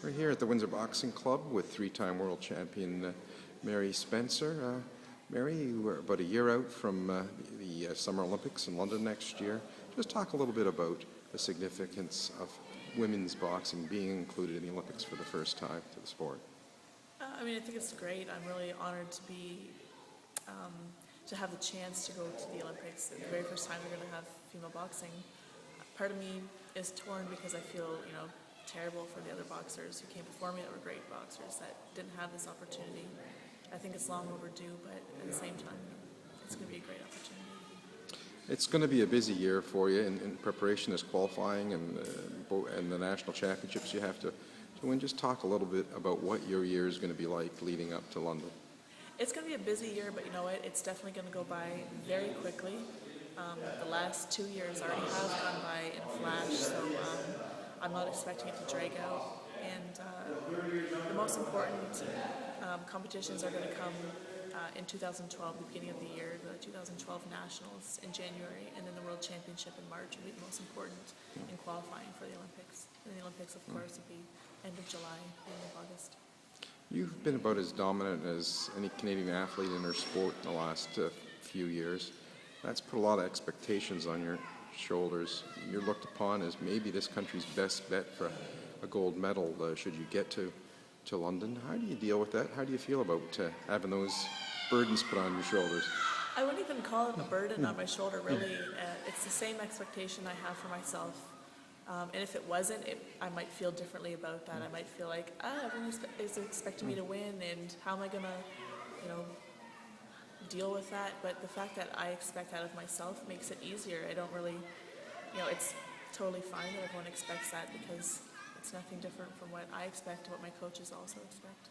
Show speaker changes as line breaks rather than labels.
We're here at the Windsor Boxing Club with three-time world champion Mary Spencer. Mary, we're about a year out from the Summer Olympics in London next year. Just talk a little bit about the significance of women's boxing being included in the Olympics for the first time to the sport.
I think it's great. I'm really honored to be, to have the chance to go to the Olympics. The very first time we're going to have female boxing. Part of me is torn because I feel, terrible for the other boxers who came before me that were great boxers that didn't have this opportunity. I think it's long overdue, but at the same time, it's going to be a great opportunity.
It's going to be a busy year for you in preparation as qualifying and the national championships you have to win. Just talk a little bit about what your year is going to be like leading up to London.
It's going to be a busy year, but you know what? It's definitely going to go by very quickly. The last 2 years already have gone by in a flash, so I'm not expecting it to drag out. And the most important competitions are going to come in 2012, the beginning of the year, the 2012 Nationals in January, and then the World Championship in March will be the most important in qualifying for the Olympics. And the Olympics, of course, will be end of July, end of August.
You've been about as dominant as any Canadian athlete in her sport in the last few years. That's put a lot of expectations on your shoulders. You're looked upon as maybe this country's best bet for a gold medal should you get to London. How do you deal with that? How do you feel about having those burdens put on your shoulders?
I wouldn't even call it a burden on my shoulder, really. It's the same expectation I have for myself. And if it wasn't, I might feel differently about that. I might feel like, everyone is expecting me to win, and how am I going to, deal with that? But the fact that I expect out of myself makes it easier. I don't really, it's totally fine that everyone expects that because it's nothing different from what I expect and what my coaches also expect.